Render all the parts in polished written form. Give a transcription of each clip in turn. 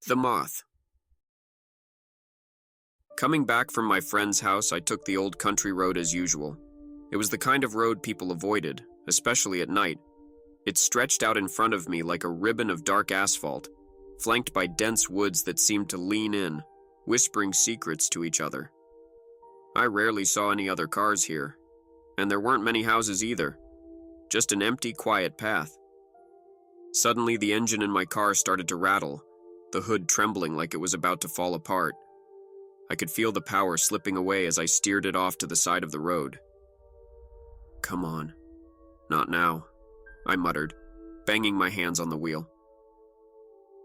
The Moth. Coming back from my friend's house, I took the old country road as usual. It was the kind of road people avoided, especially at night. It stretched out in front of me like a ribbon of dark asphalt, flanked by dense woods that seemed to lean in, whispering secrets to each other. I rarely saw any other cars here, and there weren't many houses either, just an empty, quiet path. Suddenly, the engine in my car started to rattle, the hood trembling like it was about to fall apart. I could feel the power slipping away as I steered it off to the side of the road. "Come on. Not now," I muttered, banging my hands on the wheel.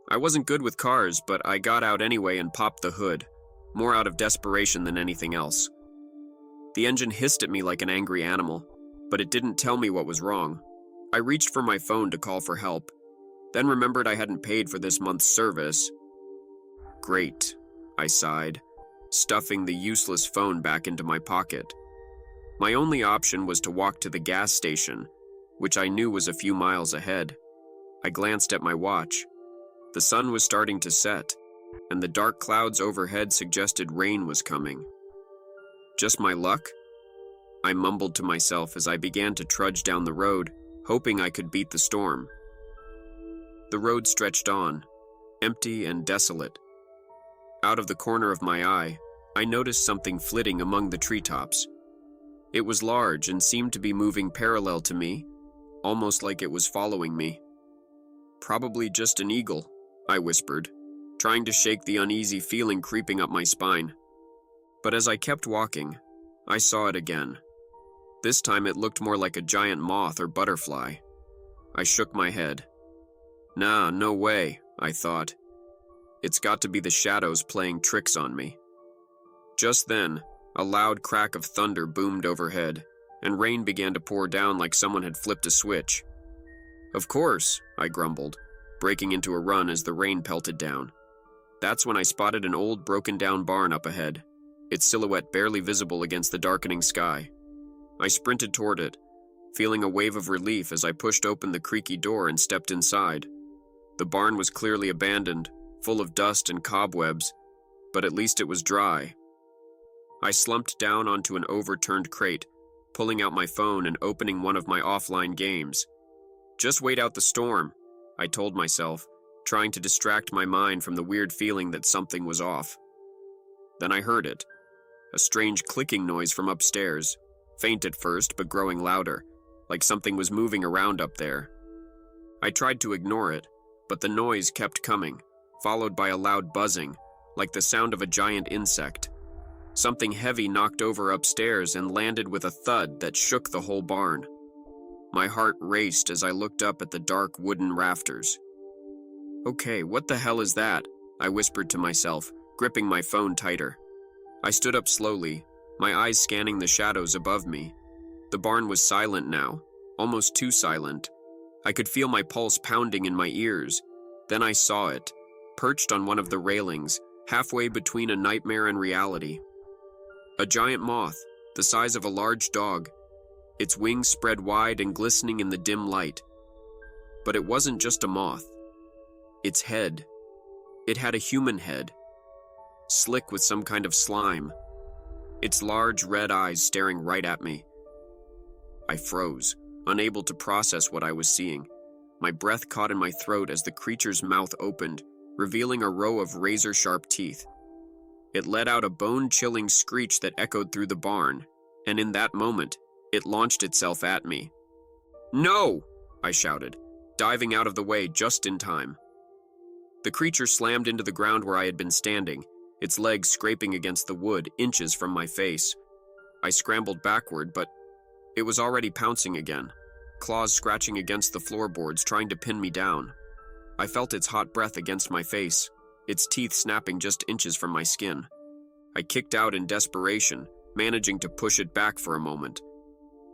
I wasn't good with cars, but I got out anyway and popped the hood, more out of desperation than anything else. The engine hissed at me like an angry animal, but it didn't tell me what was wrong. I reached for my phone to call for help, then remembered I hadn't paid for this month's service. Great, I sighed, stuffing the useless phone back into my pocket. My only option was to walk to the gas station, which I knew was a few miles ahead. I glanced at my watch. The sun was starting to set, and the dark clouds overhead suggested rain was coming. Just my luck? I mumbled to myself as I began to trudge down the road, hoping I could beat the storm. The road stretched on, empty and desolate. Out of the corner of my eye, I noticed something flitting among the treetops. It was large and seemed to be moving parallel to me, almost like it was following me. "Probably just an eagle," I whispered, trying to shake the uneasy feeling creeping up my spine. But as I kept walking, I saw it again. This time it looked more like a giant moth or butterfly. I shook my head. Nah, no way, I thought. It's got to be the shadows playing tricks on me. Just then, a loud crack of thunder boomed overhead, and rain began to pour down like someone had flipped a switch. "Of course," I grumbled, breaking into a run as the rain pelted down. That's when I spotted an old broken-down barn up ahead, its silhouette barely visible against the darkening sky. I sprinted toward it, feeling a wave of relief as I pushed open the creaky door and stepped inside. The barn was clearly abandoned, full of dust and cobwebs, but at least it was dry. I slumped down onto an overturned crate, pulling out my phone and opening one of my offline games. "Just wait out the storm," I told myself, trying to distract my mind from the weird feeling that something was off. Then I heard it, a strange clicking noise from upstairs, faint at first but growing louder, like something was moving around up there. I tried to ignore it, but the noise kept coming, followed by a loud buzzing, like the sound of a giant insect. Something heavy knocked over upstairs and landed with a thud that shook the whole barn. My heart raced as I looked up at the dark wooden rafters. "Okay, what the hell is that?" I whispered to myself, gripping my phone tighter. I stood up slowly, my eyes scanning the shadows above me. The barn was silent now, almost too silent. I could feel my pulse pounding in my ears. Then I saw it, perched on one of the railings, halfway between a nightmare and reality. A giant moth, the size of a large dog, its wings spread wide and glistening in the dim light. But it wasn't just a moth. Its head. It had a human head, slick with some kind of slime, its large red eyes staring right at me. I froze, unable to process what I was seeing. My breath caught in my throat as the creature's mouth opened, revealing a row of razor-sharp teeth. It let out a bone-chilling screech that echoed through the barn, and in that moment, it launched itself at me. "No!" I shouted, diving out of the way just in time. The creature slammed into the ground where I had been standing, its legs scraping against the wood inches from my face. I scrambled backward, but it was already pouncing again, claws scratching against the floorboards, trying to pin me down. I felt its hot breath against my face, its teeth snapping just inches from my skin. I kicked out in desperation, managing to push it back for a moment.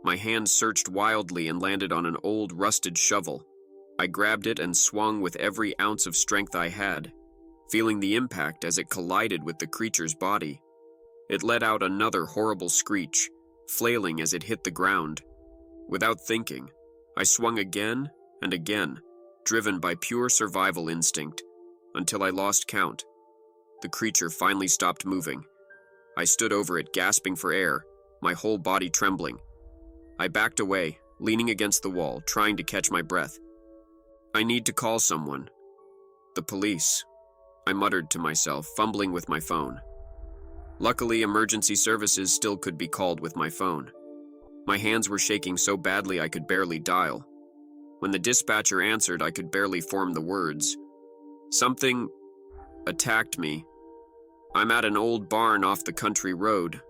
My hand searched wildly and landed on an old, rusted shovel. I grabbed it and swung with every ounce of strength I had, feeling the impact as it collided with the creature's body. It let out another horrible screech, flailing as it hit the ground. Without thinking, I swung again and again, driven by pure survival instinct, until I lost count. The creature finally stopped moving. I stood over it, gasping for air, my whole body trembling. I backed away, leaning against the wall, trying to catch my breath. I need to call someone. The police, I muttered to myself, fumbling with my phone. Luckily, emergency services still could be called with my phone. My hands were shaking so badly I could barely dial. When the dispatcher answered, I could barely form the words. Something attacked me. I'm at an old barn off the country road.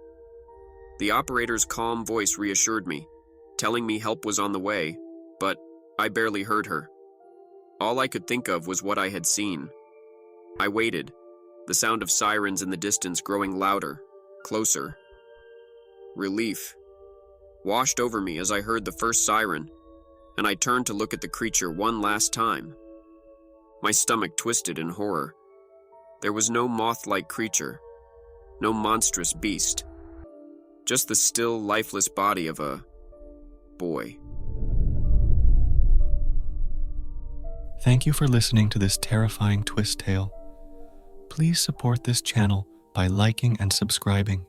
The operator's calm voice reassured me, telling me help was on the way, but I barely heard her. All I could think of was what I had seen. I waited, the sound of sirens in the distance growing louder, closer. Relief washed over me as I heard the first siren, and I turned to look at the creature one last time. My stomach twisted in horror. There was no moth-like creature, no monstrous beast, just the still, lifeless body of a boy. Thank you for listening to this terrifying twist tale. Please support this channel by liking and subscribing.